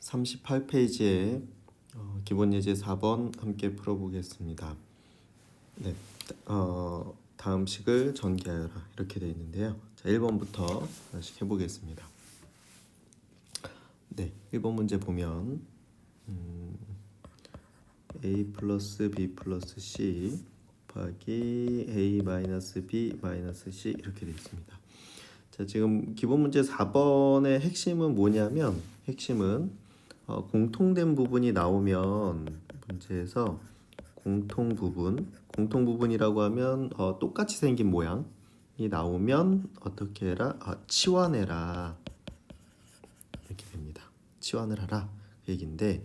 38페이지에 기본 예제 4번 함께 풀어보겠습니다. 네, 다음 식을 전개하여라 이렇게 되어 있는데요. 자, 1번부터 다시 해보겠습니다. 네, 1번 문제 보면 a 플러스 b 플러스 c 곱하기 a 마이너스 b 마이너스 c 이렇게 되어 있습니다. 자, 지금 기본 문제 4번의 핵심은 뭐냐면 공통된 부분이 나오면 문제에서 공통 부분이라고 하면 똑같이 생긴 모양이 나오면 어떻게 해라? 치환해라 이렇게 됩니다. 치환을 하라 그 얘기인데,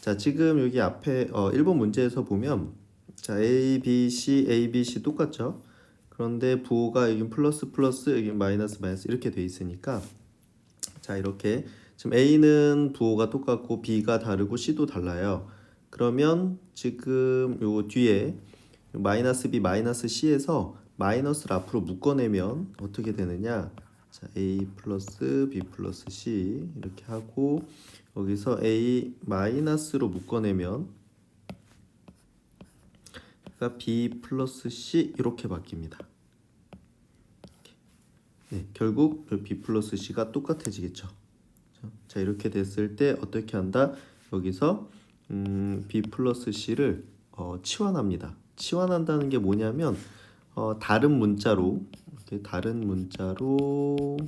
자 지금 여기 앞에 1번 문제에서 보면 자 A, B, C 똑같죠? 그런데 부호가 여기 플러스 여기 마이너스 이렇게 돼 있으니까 자 이렇게 지금 A는 부호가 똑같고 B가 다르고 C도 달라요. 그러면 지금 요 뒤에 마이너스 B 마이너스 C에서 마이너스를 앞으로 묶어내면 어떻게 되느냐? 자 A 플러스 B 플러스 C 이렇게 하고 여기서 A 마이너스로 묶어내면 그러니까 B 플러스 C 이렇게 바뀝니다. 네, 결국 B 플러스 C가 똑같아지겠죠. 자 이렇게 됐을 때 어떻게 한다? 여기서 B 플러스 C를 치환합니다. 치환한다는 게 뭐냐면 다른 문자로 이렇게 다른 문자로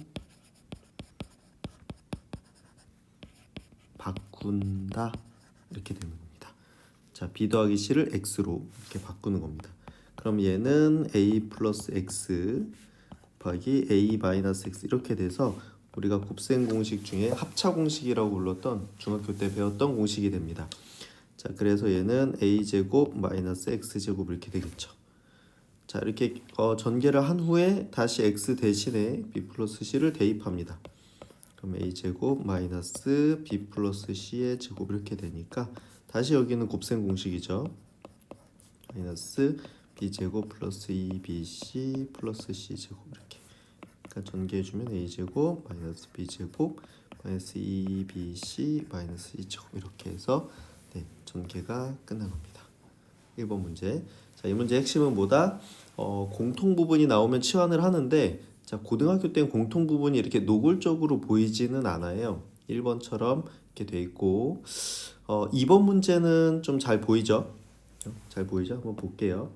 바꾼다 이렇게 되는 겁니다. 자 B 더하기 C를 X로 이렇게 바꾸는 겁니다. 그럼 얘는 A 플러스 X 곱하기 A 마이너스 X 이렇게 돼서 우리가 곱셈 공식 중에 합차 공식이라고 불렀던 중학교 때 배웠던 공식이 됩니다. 자 그래서 얘는 A제곱 마이너스 X제곱 이렇게 되겠죠. 자 이렇게 전개를 한 후에 다시 X 대신에 B 플러스 C를 대입합니다. 그럼 A제곱 마이너스 B 플러스 C의 제곱 이렇게 되니까 다시 여기는 곱셈 공식이죠. 마이너스 B제곱 플러스 2BC 플러스 C제곱 이렇게 그러니까 전개해주면 A제곱 마이너스 B제곱 마이너스 2BC 마이너스 C제곱 이렇게 해서 네, 전개가 끝난 겁니다. 1번 문제. 자, 이 문제 핵심은 뭐다? 공통 부분이 나오면 치환을 하는데 자, 고등학교 때는 공통 부분이 이렇게 노골적으로 보이지는 않아요. 1번처럼 이렇게 돼 있고 2번 문제는 좀 잘 보이죠? 잘 보이죠? 한번 볼게요.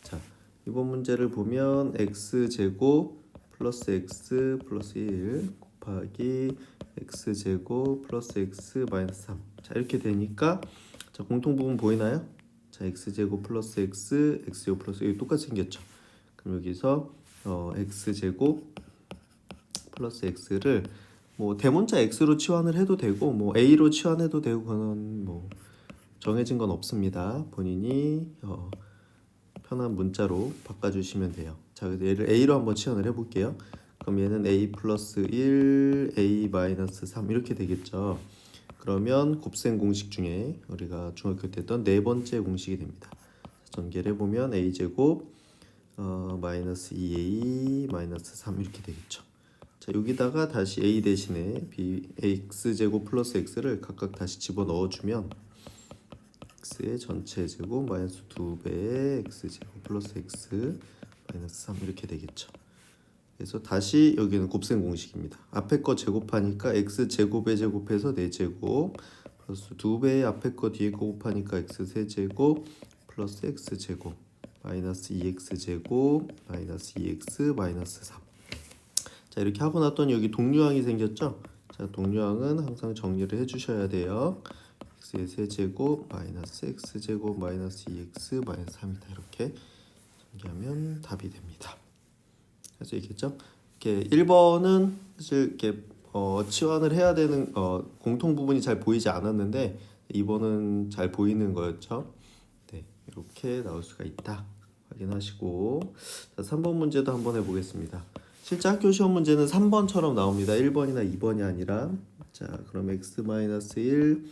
자, 이번 문제를 보면 x제곱 플러스 x 플러스 1 곱하기 x제곱 플러스 x 마이너스 3. 자, 이렇게 되니까 자, 공통 부분 보이나요? 자, x제곱 플러스 x, x제곱 플러스 1 똑같이 생겼죠. 그럼 여기서 x제곱 플러스 x를 뭐 대문자 x로 치환을 해도 되고 뭐 a로 치환해도 되고 그건 뭐 정해진 건 없습니다. 본인이 편한 문자로 바꿔주시면 돼요. 자, 그래서 얘를 a로 한번 치환을 해볼게요. 그럼 얘는 a 플러스 1, a 마이너스 3 이렇게 되겠죠. 그러면 곱셈 공식 중에 우리가 중학교 때 했던 네 번째 공식이 됩니다. 전개를 해보면 a제곱 마이너스 2a 마이너스 3 이렇게 되겠죠. 자 여기다가 다시 a 대신에 b x제곱 플러스 x를 각각 다시 집어넣어주면 x의 전체 제곱 마이너스 2배의 x제곱 플러스 x 마이너스 3 이렇게 되겠죠. 그래서 다시 여기는 곱셈 공식입니다. 앞에 거 제곱하니까 x제곱에 제곱해서 4제곱 플러스 2배의 앞에 거 뒤에 거 곱하니까 x 세제곱 플러스 x제곱 마이너스 2x제곱 마이너스 2x 마이너스 3. 자 이렇게 하고 났더니 여기 동류항이 생겼죠. 자 동류항은 항상 정리를 해주셔야 돼요. x의 세제곱 마이너스 x제곱 마이너스 2x 마이너스 3이다 이렇게 정리하면 답이 됩니다. 그래서 있겠죠. 이렇게 1번은 사실 이렇게 치환을 해야 되는 공통 부분이 잘 보이지 않았는데 2번은 잘 보이는 거였죠. 네, 이렇게 나올 수가 있다 확인하시고 자, 3번 문제도 한번 해보겠습니다. 실제 학교 시험 문제는 3번처럼 나옵니다. 1번이나 2번이 아니라 자 그럼 x-1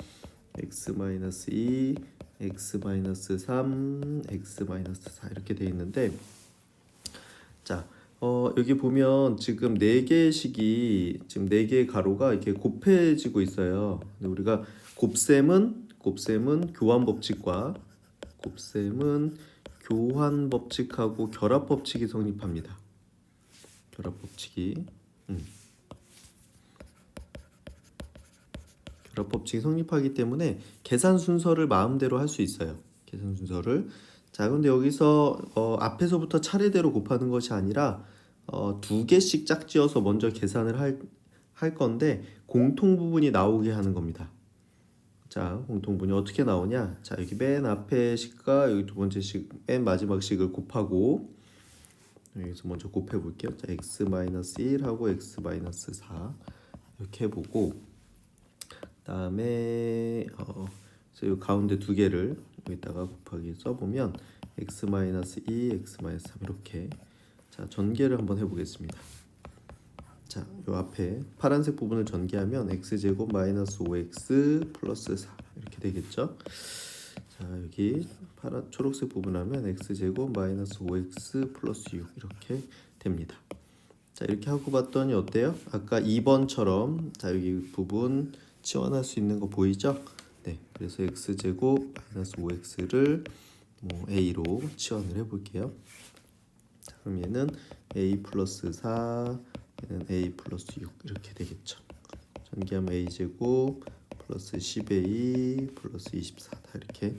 x-2 x-3 x-4 이렇게 돼 있는데 자 여기 보면 지금 네 개의 식이 지금 네 개의 가로가 이렇게 곱해지고 있어요. 근데 우리가 곱셈은 교환 법칙과 곱셈은 교환 법칙하고 결합 법칙이 성립합니다. 결합 법칙이 결합 법칙이 성립하기 때문에 계산 순서를 마음대로 할 수 있어요. 계산 순서를. 자, 그런데 여기서 앞에서부터 차례대로 곱하는 것이 아니라 두 개씩 짝지어서 먼저 계산을 할 건데 공통 부분이 나오게 하는 겁니다. 자, 공통 부분이 어떻게 나오냐? 자, 여기 맨 앞에 식과 여기 두 번째 식, 맨 마지막 식을 곱하고 여기서 먼저 곱해 볼게요. 자, x-1하고 x-4 이렇게 해보고 그다음에 그래서 이 가운데 두 개를 여기다가 곱하기 써보면 x-2, x-3 이렇게. 자, 전개를 한번 해보겠습니다. 자, 요 앞에 파란색 부분을 전개하면 x제곱 마이너스 5x 플러스 4 이렇게 되겠죠. 자, 여기 초록색 부분 하면 x제곱 마이너스 5x 플러스 6 이렇게 됩니다. 자, 이렇게 하고 봤더니 어때요? 아까 2번처럼 자, 여기 부분 치환할 수 있는 거 보이죠? 네, 그래서 x제곱 마이너스 5x를 a로 치환을 해볼게요. 자, 그럼 얘는 a 플러스 4, 얘는 a 플러스 6 이렇게 되겠죠. 전개하면 a제곱 플러스 10a 플러스 24 다 이렇게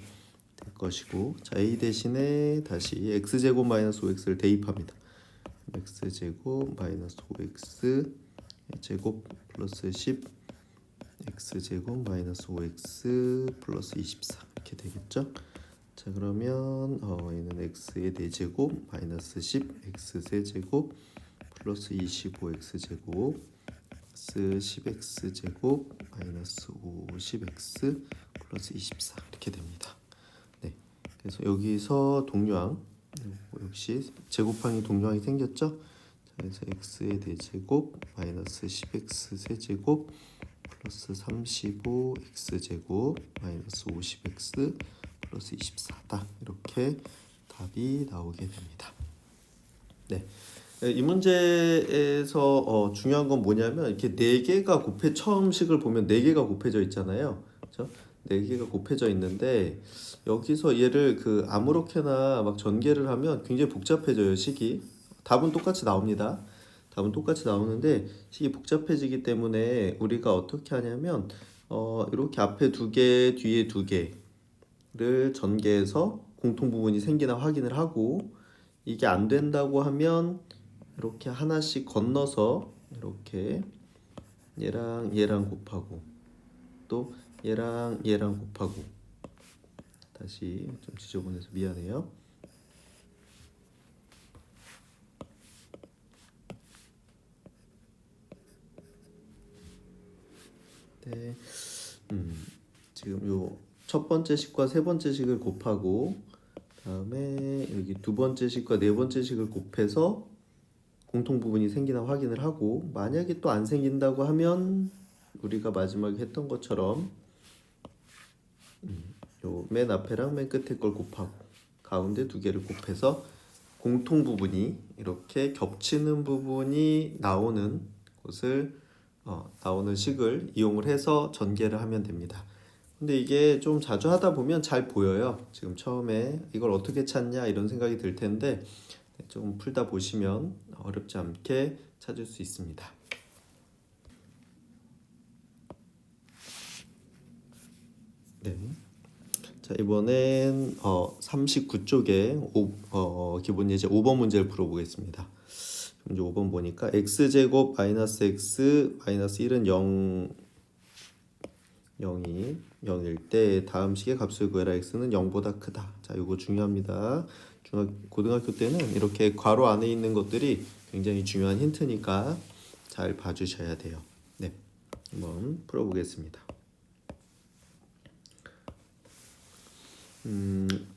될 것이고, 자, a 대신에 다시 x제곱 마이너스 5x를 대입합니다. x제곱 마이너스 5x 제곱 플러스 10 x제곱 마이너스 5x 플러스 24 이렇게 되겠죠. 자, 그러면 얘는 x의 4제곱 마이너스 10 x 세제곱 플러스 25x제곱 x 10x제곱 마이너스 50x 플러스 24 이렇게 됩니다. 네, 그래서 여기서 동류항 역시 제곱항이 동류항이 생겼죠. 자, 그래서 x의 4제곱 마이너스 10x 세제곱 플러스 35x제곱 마이너스 50x 플러스 24다. 이렇게 답이 나오게 됩니다. 네, 이 문제에서 중요한 건 뭐냐면 이렇게 네 개가 처음 식을 보면 네 개가 곱해져 있잖아요. 그렇죠? 네 개가 곱해져 있는데 여기서 얘를 아무렇게나 막 전개를 하면 굉장히 복잡해져요, 식이. 답은 똑같이 나옵니다. 답은 똑같이 나오는데 식이 복잡해지기 때문에 우리가 어떻게 하냐면 이렇게 앞에 두 개, 뒤에 두 개를 전개해서 공통 부분이 생기나 확인을 하고, 이게 안 된다고 하면 이렇게 하나씩 건너서 이렇게 얘랑 얘랑 곱하고 또 얘랑 얘랑 곱하고. 다시 좀 지저분해서 미안해요. 네, 지금 요 첫 번째 식과 세 번째 식을 곱하고 다음에 여기 두 번째 식과 네 번째 식을 곱해서 공통 부분이 생기나 확인을 하고, 만약에 또 안 생긴다고 하면 우리가 마지막에 했던 것처럼 요 맨 앞에랑 맨 끝에 걸 곱하고 가운데 두 개를 곱해서 공통 부분이 이렇게 겹치는 부분이 나오는 곳을 나오는 식을 이용을 해서 전개를 하면 됩니다. 근데 이게 좀 자주 하다 보면 잘 보여요. 지금 처음에 이걸 어떻게 찾냐 이런 생각이 들 텐데 좀 풀다 보시면 어렵지 않게 찾을 수 있습니다. 네. 자, 이번엔 39쪽에 기본 예제 5번 문제를 풀어보겠습니다. 이제 5번 보니까 x제곱 마이너스 x 마이너스 1은 0일 때 다음 식의 값을 구해라. x는 0보다 크다. 자, 이거 중요합니다. 고등학교 때는 이렇게 괄호 안에 있는 것들이 굉장히 중요한 힌트니까 잘 봐주셔야 돼요. 네, 한번 풀어보겠습니다.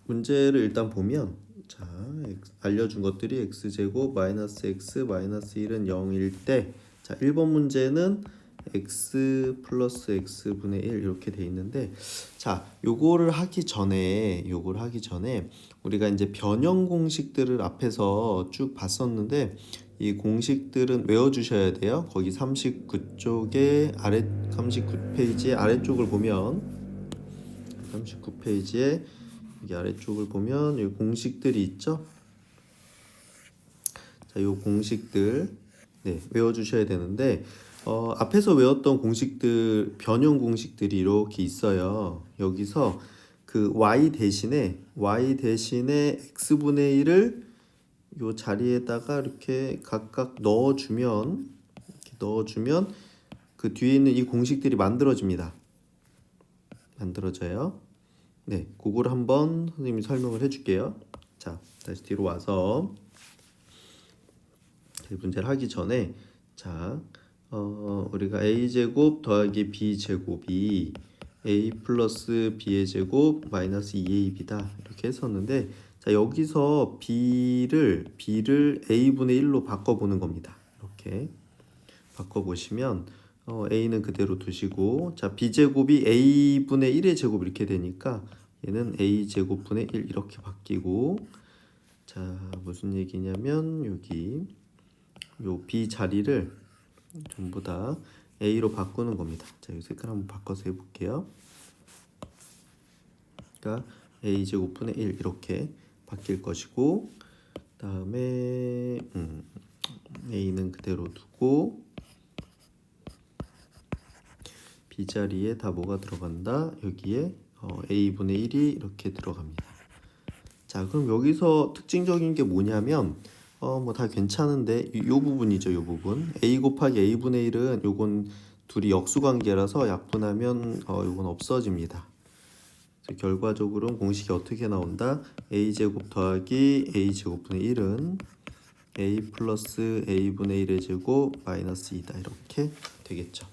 문제를 일단 보면, 자, 알려준 것들이 x제곱 마이너스 x 마이너스 1은 0일 때, 자, 1번 문제는 x 플러스 x분의 1 이렇게 돼 있는데, 자, 요거를 하기 전에 우리가 이제 변형 공식들을 앞에서 쭉 봤었는데 이 공식들은 외워주셔야 돼요. 거기 39쪽에 39페이지의 아래쪽을 보면 39페이지에 여기 아래쪽을 보면 이 공식들이 있죠. 자, 이 공식들 외워주셔야 되는데 앞에서 외웠던 공식들 변형 공식들이 이렇게 있어요. 여기서 그 y 대신에 x분의 1을 요 자리에다가 이렇게 각각 넣어주면 그 뒤에 있는 이 공식들이 만들어져요. 네, 그걸 한번 선생님이 설명을 해줄게요. 자, 다시 뒤로 와서 문제를 하기 전에 자, 우리가 a제곱 더하기 b제곱이 a 플러스 b의 제곱 마이너스 2ab다 이렇게 했었는데, 자, 여기서 b를 a분의 1로 바꿔보는 겁니다. 이렇게 바꿔보시면 a는 그대로 두시고, 자, b제곱이 a분의 1의 제곱 이렇게 되니까 얘는 a제곱분의 1 이렇게 바뀌고, 자, 무슨 얘기냐면 여기 요 b 자리를 전부 다 a로 바꾸는 겁니다. 자, 이 색깔 한번 바꿔서 해볼게요. 그러니까 a제곱분의 1 이렇게 바뀔 것이고, 다음에 a는 그대로 두고 b 자리에 다 뭐가 들어간다? 여기에 a분의 1이 이렇게 들어갑니다. 자, 그럼 여기서 특징적인 게 뭐냐면 뭐 다 괜찮은데 요 부분이죠. 요 부분 a 곱하기 a분의 1은 요건 둘이 역수관계라서 약분하면 요건 없어집니다. 그래서 결과적으로는 공식이 어떻게 나온다? a제곱 더하기 a제곱분의 1은 a 플러스 a분의 1의 제곱 마이너스 2다 이렇게 되겠죠.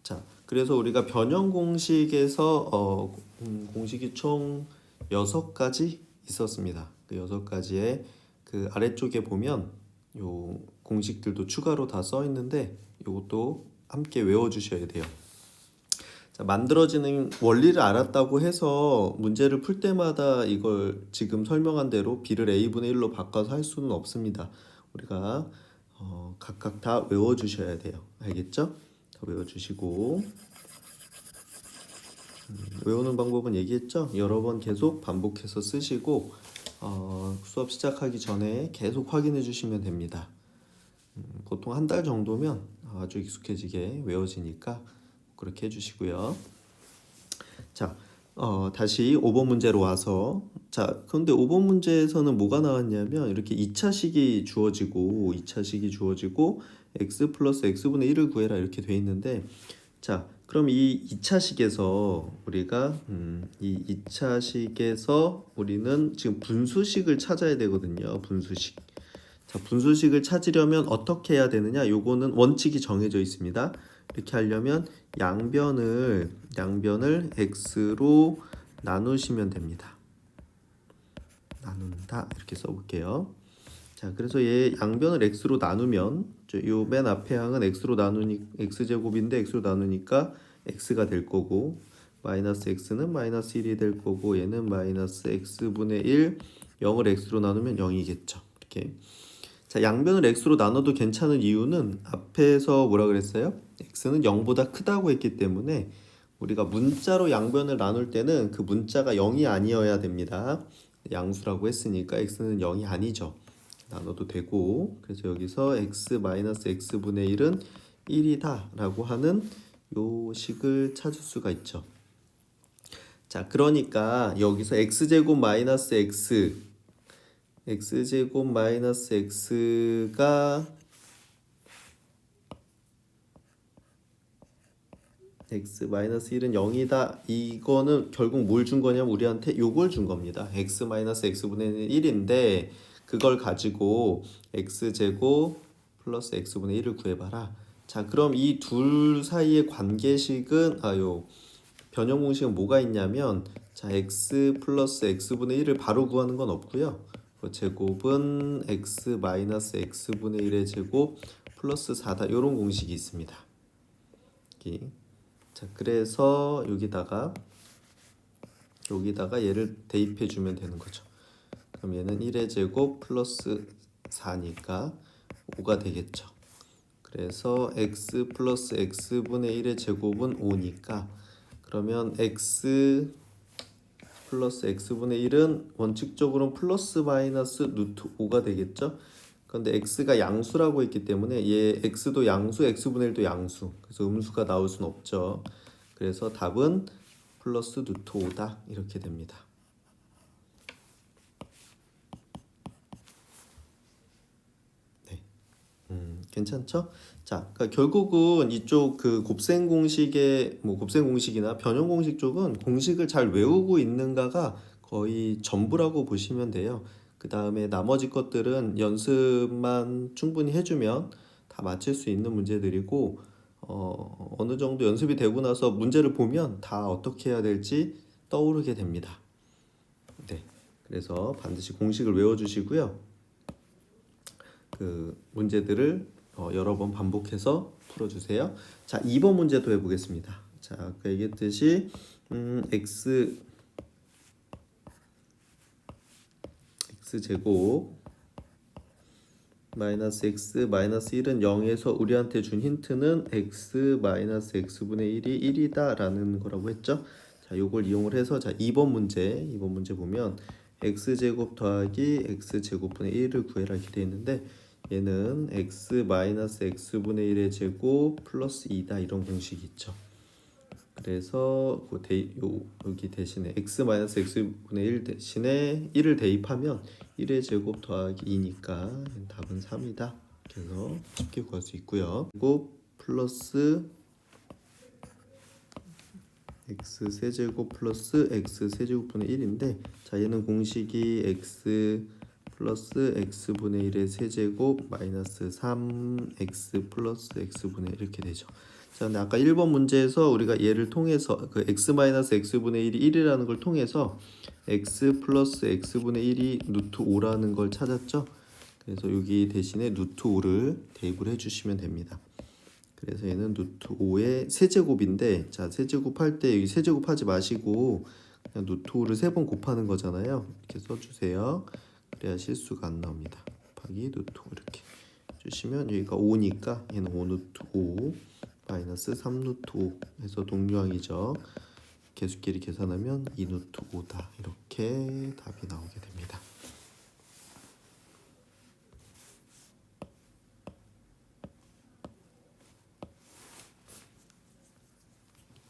자, 그래서 우리가 변형 공식에서 공식이 총 6가지 있었습니다. 그 6가지의 그 아래쪽에 보면 요 공식들도 추가로 다 써 있는데 요것도 함께 외워주셔야 돼요. 자, 만들어지는 원리를 알았다고 해서 문제를 풀 때마다 이걸 지금 설명한 대로 b를 a분의 1로 바꿔서 할 수는 없습니다. 우리가 각각 다 외워주셔야 돼요. 알겠죠? 다 외워주시고, 외우는 방법은 얘기했죠? 여러 번 계속 반복해서 쓰시고 수업 시작하기 전에 계속 확인해 주시면 됩니다. 보통 한 달 정도면 아주 익숙해지게 외워지니까 그렇게 해주시고요. 자, 다시 5번 문제로 와서, 자, 그런데 5번 문제에서는 뭐가 나왔냐면 이렇게 2차식이 주어지고 x 플러스 x분의 1을 구해라 이렇게 돼 있는데, 자, 그럼 이 2차식에서 우리가 이 2차식에서 우리는 지금 분수식을 찾아야 되거든요. 분수식. 자, 분수식을 찾으려면 어떻게 해야 되느냐? 요거는 원칙이 정해져 있습니다. 이렇게 하려면 양변을 x로 나누시면 됩니다. 나눈다 이렇게 써볼게요. 자, 그래서 얘 양변을 x로 나누면 요 맨 앞에 항은 x로 나누니 x제곱인데 x로 나누니까 x가 될 거고, 마이너스 x는 마이너스 1이 될 거고, 얘는 마이너스 x분의 1, 0을 x로 나누면 0이겠죠. 이렇게. 자, 양변을 x로 나눠도 괜찮은 이유는 앞에서 뭐라 그랬어요? x는 0보다 크다고 했기 때문에 우리가 문자로 양변을 나눌 때는 그 문자가 0이 아니어야 됩니다. 양수라고 했으니까 x는 0이 아니죠. 나눠도 되고, 그래서 여기서 x 마이너스 x분의 1은 1이다 라고 하는 요 식을 찾을 수가 있죠. 자, 그러니까 여기서 x제곱 마이너스 x제곱 마이너스 x가 x 마이너스 1은 0이다. 이거는 결국 뭘 준 거냐면 우리한테 요걸 준 겁니다. x 마이너스 x분의 1인데 그걸 가지고 x제곱 플러스 x분의 1을 구해봐라. 자, 그럼 이 둘 사이의 관계식은 요 변형 공식은 뭐가 있냐면, 자, x 플러스 x분의 1을 바로 구하는 건 없고요. 그 제곱은 x 마이너스 x분의 1의 제곱 플러스 4다. 이런 공식이 있습니다. 여기. 자, 그래서 여기다가 얘를 대입해 주면 되는 거죠. 그럼 얘는 1의 제곱 플러스 4니까 5가 되겠죠. 그래서 x 플러스 x분의 1의 제곱은 5니까 그러면 x 플러스 x분의 1은 원칙적으로는 플러스 마이너스 루트 5가 되겠죠. 그런데 x가 양수라고 했기 때문에 얘 x도 양수, x분의 1도 양수. 그래서 음수가 나올 수는 없죠. 그래서 답은 플러스 루트 5다 이렇게 됩니다. 괜찮죠? 자, 그러니까 결국은 이쪽 그 곱셈 공식의 곱셈 공식이나 변형 공식 쪽은 공식을 잘 외우고 있는가가 거의 전부라고 보시면 돼요. 그 다음에 나머지 것들은 연습만 충분히 해주면 다 맞출 수 있는 문제들이고 어느 정도 연습이 되고 나서 문제를 보면 다 어떻게 해야 될지 떠오르게 됩니다. 네, 그래서 반드시 공식을 외워주시고요. 그 문제들을 여러 번 반복해서 풀어주세요. 자, 2번 문제도 해보겠습니다. 자, 아까 얘기했듯이 x제곱 마이너스 x 마이너스 1은 0에서 우리한테 준 힌트는 x 마이너스 x분의 1이 1이다 라는 거라고 했죠. 자, 요걸 이용을 해서 자 2번 문제 보면 x제곱 더하기 x제곱분의 1을 구해라 이렇게 되어 있는데 얘는 x 마이너스 x분의 1의 제곱 플러스 2다 이런 공식이 있죠. 그래서 여기 대신에 x 마이너스 x분의 1 대신에 1을 대입하면 1의 제곱 더하기 2니까 답은 3이다. 그래서 쉽게 구할 수 있고요. 그리고 플러스 x 세제곱 플러스 x 세제곱분의 1인데 자 얘는 공식이 x 플러스 x분의 1의 세제곱 마이너스 3x 플러스 x분의 1 이렇게 되죠. 자, 근데 아까 1번 문제에서 우리가 얘를 통해서 그 x 마이너스 x분의 1이 1이라는 걸 통해서 x 플러스 x분의 1이 루트 5라는 걸 찾았죠. 그래서 여기 대신에 루트 5를 대입을 해주시면 됩니다. 그래서 얘는 루트 5의 세제곱인데 자 세제곱할 때 여기 세제곱하지 마시고 그냥 루트 5를 3번 곱하는 거잖아요. 이렇게 써주세요. 그래야 실수가 안 나옵니다. 곱하기 루트 5 이렇게 주시면 여기가 5니까 얘는 5 루트 5 마이너스 3 루트 5 해서 동류항이죠. 개수끼리 계산하면 2 루트 5다 이렇게 답이 나오게 됩니다.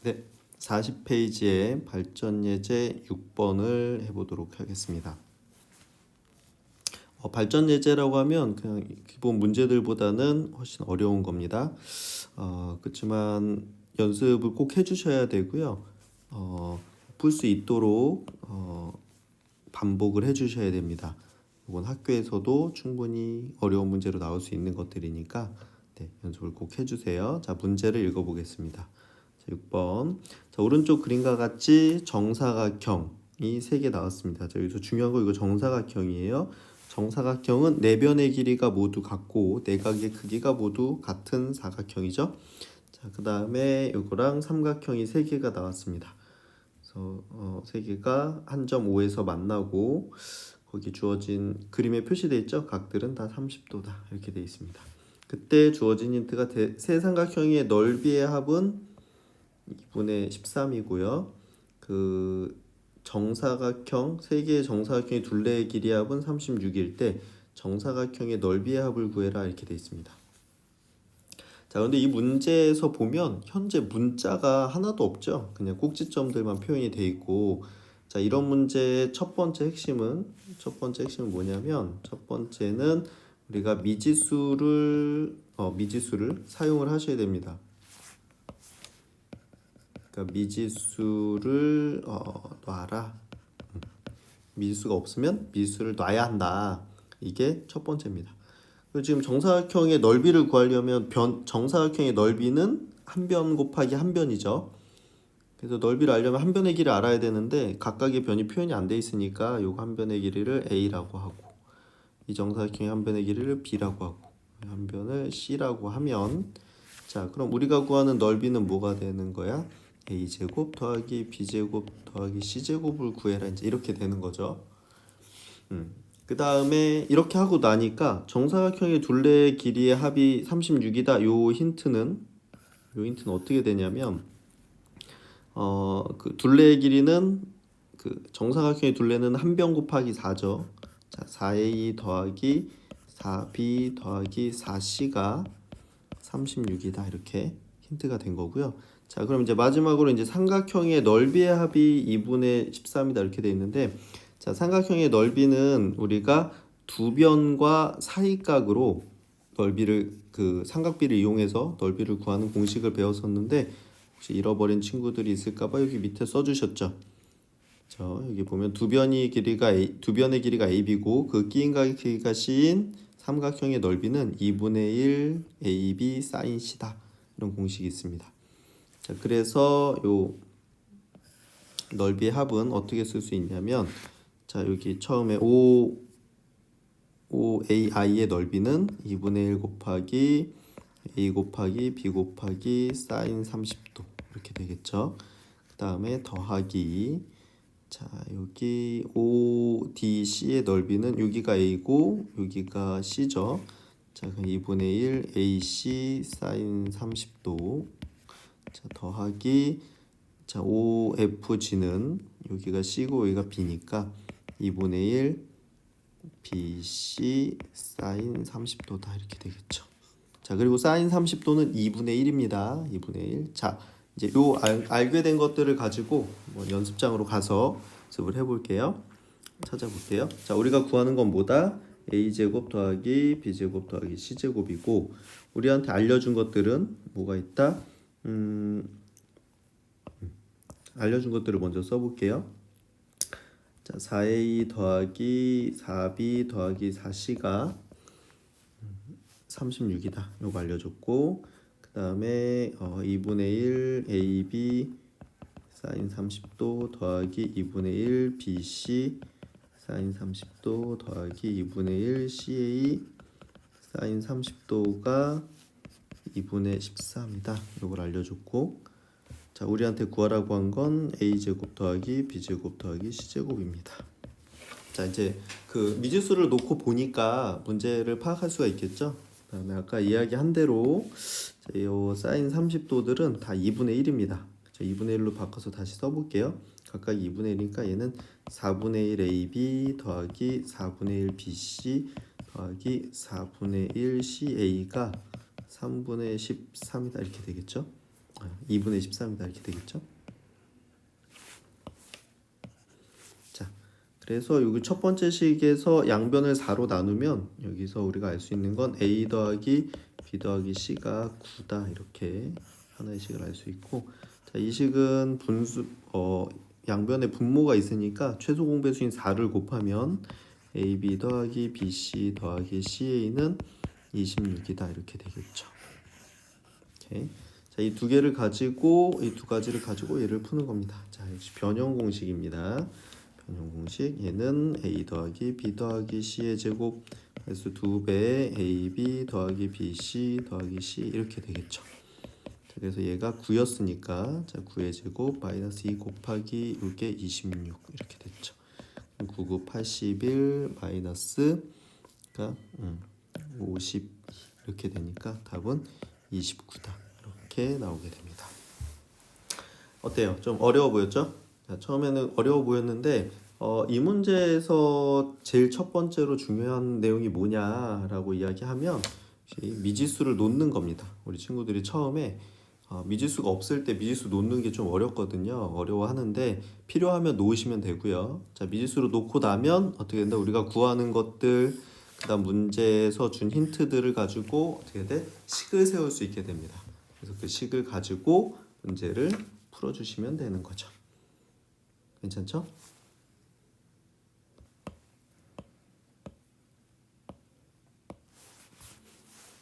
네, 40페이지에 발전 예제 6번을 해보도록 하겠습니다. 발전 예제라고 하면 그냥 기본 문제들보다는 훨씬 어려운 겁니다. 그렇지만 연습을 꼭 해주셔야 되고요. 풀 수 있도록 반복을 해주셔야 됩니다. 이건 학교에서도 충분히 어려운 문제로 나올 수 있는 것들이니까 네, 연습을 꼭 해주세요. 자, 문제를 읽어보겠습니다. 자, 6번. 자, 오른쪽 그림과 같이 정사각형이 3개 나왔습니다. 자, 여기서 중요한 거 이거 정사각형이에요. 정사각형은 네 변의 길이가 모두 같고 내각의 크기가 모두 같은 사각형이죠. 자, 그 다음에 이거랑 삼각형이 3개가 나왔습니다. 그래서 3개가 한 점 5에서 만나고 거기 주어진 그림에 표시되어 있죠. 각들은 다 30도다 이렇게 되어 있습니다. 그때 주어진 힌트가 세 삼각형의 넓이의 합은 2분의 13이고요. 그 정사각형 3개의 정사각형의 둘레의 길이의 합은 36일 때 정사각형의 넓이의 합을 구해라 이렇게 되어 있습니다. 자, 그런데 이 문제에서 보면 현재 문자가 하나도 없죠. 그냥 꼭지점들만 표현이 되어 있고 자, 이런 문제의 첫 번째 핵심은 뭐냐면 첫 번째는 우리가 미지수를 사용을 하셔야 됩니다. 그러니까 미지수를 놔라. 미지수가 없으면 미지수를 놔야 한다. 이게 첫 번째입니다. 그리고 지금 정사각형의 넓이를 구하려면 정사각형의 넓이는 한 변 곱하기 한 변이죠. 그래서 넓이를 알려면 한 변의 길이를 알아야 되는데 각각의 변이 표현이 안 돼 있으니까 요거 한 변의 길이를 A라고 하고 이 정사각형의 한 변의 길이를 B라고 하고 한 변을 C라고 하면 자, 그럼 우리가 구하는 넓이는 뭐가 되는 거야? A제곱 더하기 B제곱 더하기 C제곱을 구해라 이제 이렇게 되는 거죠. 그 다음에 이렇게 하고 나니까 정사각형의 둘레 길이의 합이 36이다. 요 힌트는 어떻게 되냐면 그 둘레의 길이는 그 정사각형의 둘레는 한 변 곱하기 4죠. 자, 4a 더하기 4b 더하기 4c가 36이다. 이렇게 힌트가 된 거고요. 자, 그럼 이제 마지막으로 이제 삼각형의 넓이의 합이 2분의 13이다. 이렇게 돼 있는데, 자, 삼각형의 넓이는 우리가 두 변과 사이각으로 넓이를 그 삼각비를 이용해서 넓이를 구하는 공식을 배웠었는데, 혹시 잃어버린 친구들이 있을까봐 여기 밑에 써주셨죠. 자, 여기 보면 두 변의 길이가 AB고 그 끼인각의 길이가 C인 삼각형의 넓이는 2분의 1 AB 사인 C다. 이런 공식이 있습니다. 자, 그래서 요 넓이의 합은 어떻게 쓸 수 있냐면, 자, 여기 처음에 OAI의 넓이는 2분의 1 곱하기 A 곱하기 B 곱하기 사인 30도 이렇게 되겠죠. 그 다음에 더하기, 자, 여기 ODC의 넓이는 여기가 A고 여기가 C죠. 자, 그럼 2분의 1 AC 사인 30도. 자, 더하기, 자, OFG는 여기가 C고 여기가 B니까 2분의 1 BC 사인 30도다. 이렇게 되겠죠. 자, 그리고 사인 30도는 2분의 1입니다. 2분의 1. 자, 이제 요 알게 된 것들을 가지고 연습장으로 가서 연습을 해볼게요. 찾아볼게요. 자, 우리가 구하는 건 뭐다? a제곱 더하기 b제곱 더하기 c제곱이고, 우리한테 알려준 것들은 뭐가 있다? 알려준 것들을 먼저 써볼게요. 자, 4a 더하기 4b 더하기 4c가 36이다. 요거 알려줬고, 그 다음에 2분의 1 AB 사인 30도 더하기 2분의 1 BC 사인 30도 더하기 2분의 1 CA 사인 30도가 2분의 14입니다. 요걸 알려줬고, 자, 우리한테 구하라고 한 건 A제곱 더하기 B제곱 더하기 C제곱입니다. 자, 이제 그 미지수를 놓고 보니까 문제를 파악할 수가 있겠죠. 그다음에 아까 이야기한 대로 이 사인 30도들은 다 2분의 1입니다. 2분의 1로 바꿔서 다시 써볼게요. 각각 2분의 1이니까 얘는 4분의 1 AB 더하기 4분의 1 BC 더하기 4분의 1 CA가 3분의 13이다. 이렇게 되겠죠. 2분의 13이다. 이렇게 되겠죠. 그래서 여기 첫 번째 식에서 양변을 4로 나누면 여기서 우리가 알 수 있는 건 A 더하기 B 더하기 C가 9다. 이렇게 하나의 식을 알 수 있고, 자, 이 식은 양변에 분모가 있으니까 최소 공배수인 4를 곱하면 AB 더하기 BC 더하기 CA는 26이다. 이렇게 되겠죠. 오케이. 자, 이 두 개를 가지고 이 두 가지를 가지고 얘를 푸는 겁니다. 자, 역시 변형 공식입니다. 변형 공식, 얘는 a 더하기 b 더하기 c의 제곱 그래서 2배 ab 더하기 bc 더하기 c 이렇게 되겠죠. 자, 그래서 얘가 9였으니까 자, 9의 제곱 마이너스 2 곱하기 6의 26 이렇게 됐죠. 9, 9, 81 마이너스가 50 이렇게 되니까 답은 29다. 이렇게 나오게 됩니다. 어때요? 좀 어려워 보였죠? 자, 처음에는 어려워 보였는데 이 문제에서 제일 첫 번째로 중요한 내용이 뭐냐라고 이야기하면 미지수를 놓는 겁니다. 우리 친구들이 처음에 미지수가 없을 때 미지수 놓는 게 좀 어렵거든요. 어려워하는데 필요하면 놓으시면 되고요. 자, 미지수로 놓고 나면 어떻게 된다? 우리가 구하는 것들 그다음 문제에서 준 힌트들을 가지고 어떻게 돼? 식을 세울 수 있게 됩니다. 그래서 그 식을 가지고 문제를 풀어주시면 되는 거죠. 괜찮죠?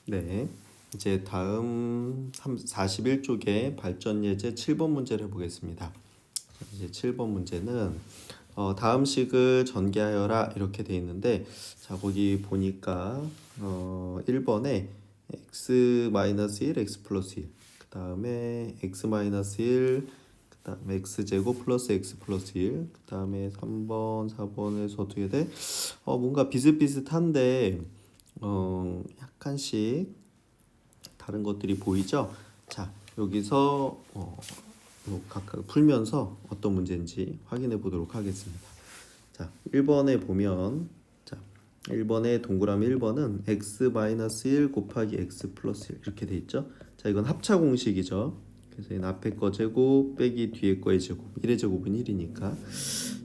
네, 이제 다음 41쪽에 발전 예제 7번 문제를 해보겠습니다. 이제 7번 문제는 다음 식을 전개하여라 이렇게 돼 있는데, 자, 거기 보니까 1번에 x-1, x 플러스 1, 그 다음에 x-1, 그 그다음에 x제곱 플러스 x 플러스 1. 그다음에 3번, 4번에서 어떻게 돼? 뭔가 비슷비슷한데 약간씩 다른 것들이 보이죠? 자, 여기서 각각 풀면서 어떤 문제인지 확인해 보도록 하겠습니다. 자, 1번에 보면, 자, 1번에 동그라미 1번은 x-1 곱하기 x 플러스 1 이렇게 돼 있죠? 자, 이건 합차 공식이죠. 그래서 얘는 앞에 거 제곱 빼기 뒤에 거의 제곱, 1의 제곱은 1이니까.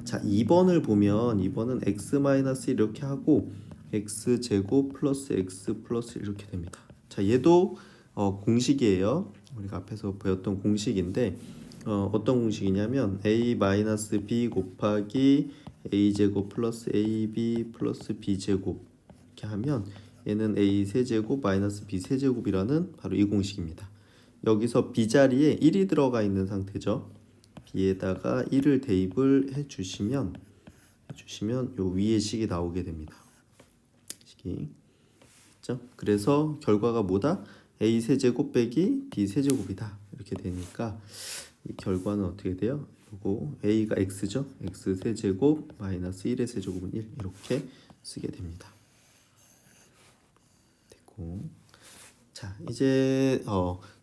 자, 2번을 보면 2번은 x-1 이렇게 하고 x 제곱 플러스 x 플러스 1 이렇게 됩니다. 자, 얘도 공식이에요. 우리가 앞에서 배웠던 공식인데 어떤 공식이냐면 a-b 곱하기 a제곱 플러스 ab 플러스 b제곱 이렇게 하면 얘는 a 세제곱 마이너스 b 세제곱이라는 바로 이 공식입니다. 여기서 b 자리에 1이 들어가 있는 상태죠. b에다가 1을 대입을 해주시면 요 위에 식이 나오게 됩니다. 식이 그렇죠? 그래서 결과가 뭐다? a 세제곱 빼기 b 세제곱이다 이렇게 되니까 이 결과는 어떻게 돼요? 요거 a가 x죠? x 세제곱 마이너스 1의 세제곱은 1 이렇게 쓰게 됩니다. 됐고, 자 이제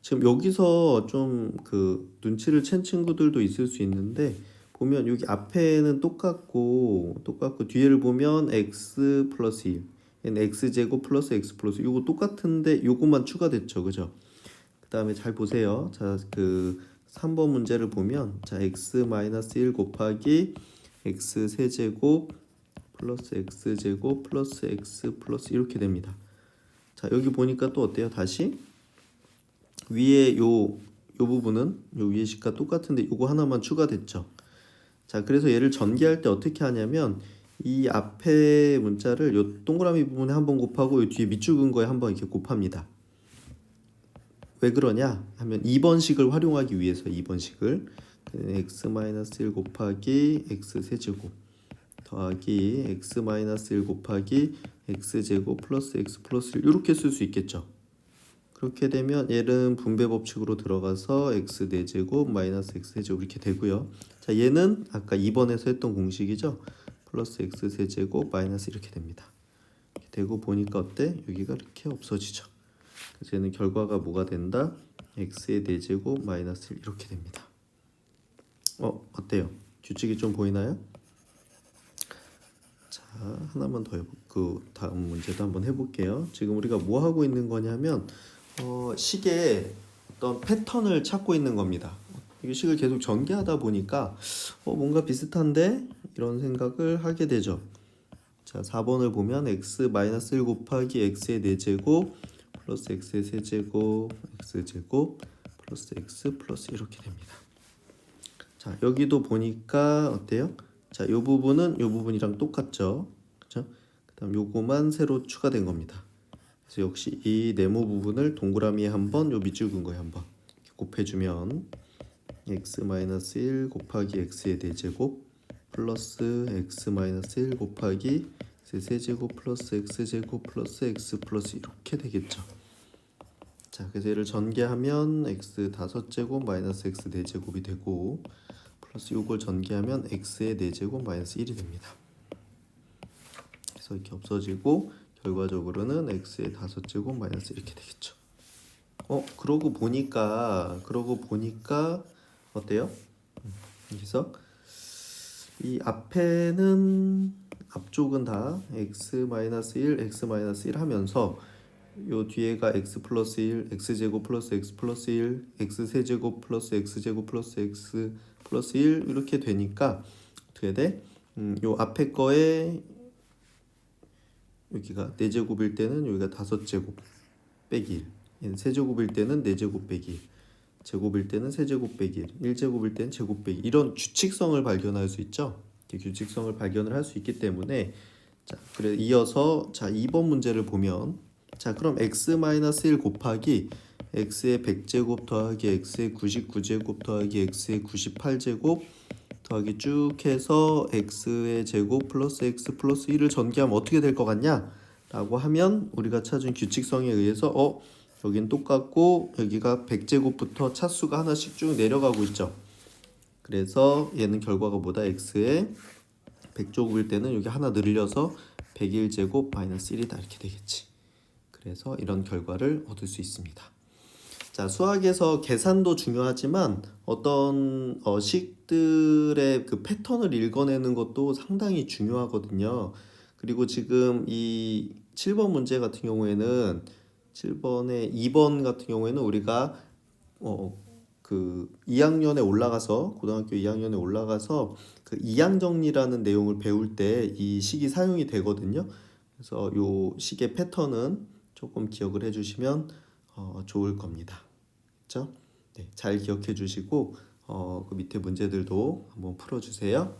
지금 여기서 좀 그 눈치를 챈 친구들도 있을 수 있는데 보면 여기 앞에는 똑같고 뒤에를 보면 x 플러스 1 얘는 x제곱 플러스 x 플러스 요거 똑같은데 요것만 추가됐죠, 그죠? 그 다음에 잘 보세요. 자, 그 3번 문제를 보면 자 x-1 곱하기 x 세제곱 플러스 x제곱 플러스 x 플러스 이렇게 됩니다. 자, 여기 보니까 또 어때요? 다시 위에 요 부분은 요 위에 식과 똑같은데 요거 하나만 추가됐죠. 자, 그래서 얘를 전개할 때 어떻게 하냐면 이 앞에 문자를 요 동그라미 부분에 한번 곱하고 요 뒤에 밑줄 긋은 거에 한번 이렇게 곱합니다. 왜 그러냐 하면 2번식을 활용하기 위해서 2번식을 x-1 곱하기 x 세제곱 더하기 x-1 곱하기 x제곱 플러스 x 플러스 1 이렇게 쓸 수 있겠죠. 그렇게 되면 얘는 분배 법칙으로 들어가서 x 4제곱 마이너스 x 세제곱 이렇게 되고요. 자, 얘는 아까 2번에서 했던 공식이죠. 플러스 x 세제곱 마이너스 이렇게 됩니다. 이렇게 되고 보니까 어때? 여기가 이렇게 없어지죠. 그래서 얘는 결과가 뭐가 된다? x의 4제곱 마이너스 1 이렇게 됩니다. 어때요? 규칙이 좀 보이나요? 자, 하나만 더 그 다음 문제도 한번 해볼게요. 지금 우리가 뭐 하고 있는 거냐면 식의 어떤 패턴을 찾고 있는 겁니다. 이 식을 계속 전개하다 보니까 뭔가 비슷한데 이런 생각을 하게 되죠. 자, 4번을 보면 x-1 곱하기 x의 4제곱 플러스 x의 세제곱 x제곱 플러스 x 플러스 이렇게 됩니다. 자, 여기도 보니까 어때요? 자, 요 부분은 요 부분이랑 똑같죠. 그렇죠? 그다음 요거만 새로 추가된 겁니다. 그래서 역시 이 네모 부분을 동그라미에 한번 요 밑줄 긋은 거에 한번 곱해주면 x-1 곱하기 x의 4제곱 플러스 x-1 곱하기 세제곱 플러스 x제곱 플러스 x 플러스 이렇게 되겠죠. 자, 그래서 얘를 전개하면 x 5제곱 마이너스 x 4제곱이 되고 플러스 요걸 전개하면 x의 4제곱 마이너스 1이 됩니다. 그래서 이렇게 없어지고 결과적으로는 x의 5제곱 마이너스 이렇게 되겠죠. 그러고 보니까 어때요? 그래서 이 앞에는 앞쪽은 다 x-1, x-1 하면서 요 뒤에가 x 플러스 1, x제곱 플러스 x 플러스 1, x 세제곱 플러스 x제곱 플러스 x 플러스 1 이렇게 되니까 어떻게 돼? 요 앞에 거에 여기가 4제곱일 때는 여기가 5제곱 빼기 1 세제곱일 때는 4제곱 빼기 1 제곱일 때는 세제곱 빼기 1 1제곱일 때는 제곱 빼기 이런 규칙성을 발견할 수 있죠. 규칙성을 발견을 할 수 있기 때문에 자, 그래 이어서 자 2번 문제를 보면 자 그럼 x-1 곱하기 x의 100제곱 더하기 x의 99제곱 더하기 x의 98제곱 더하기 쭉 해서 x의 제곱 플러스 x 플러스 1을 전개하면 어떻게 될 것 같냐? 라고 하면 우리가 찾은 규칙성에 의해서 여긴 똑같고 여기가 100제곱부터 차수가 하나씩 쭉 내려가고 있죠. 그래서 얘는 결과가 뭐다? x에 100제곱일 때는 여기 하나 늘려서 101제곱 마이너스 1이다 이렇게 되겠지. 그래서 이런 결과를 얻을 수 있습니다. 자, 수학에서 계산도 중요하지만 어떤 식들의 그 패턴을 읽어내는 것도 상당히 중요하거든요. 그리고 지금 이 7번 문제 같은 경우에는 7번에 2번 같은 경우에는 우리가 그 2학년에 올라가서 고등학교 2학년에 올라가서 그 이항 정리라는 내용을 배울 때 이 식이 사용이 되거든요. 그래서 요 식의 패턴은 조금 기억을 해주시면 좋을 겁니다. 그렇죠? 네, 잘 기억해 주시고 그 밑에 문제들도 한번 풀어주세요.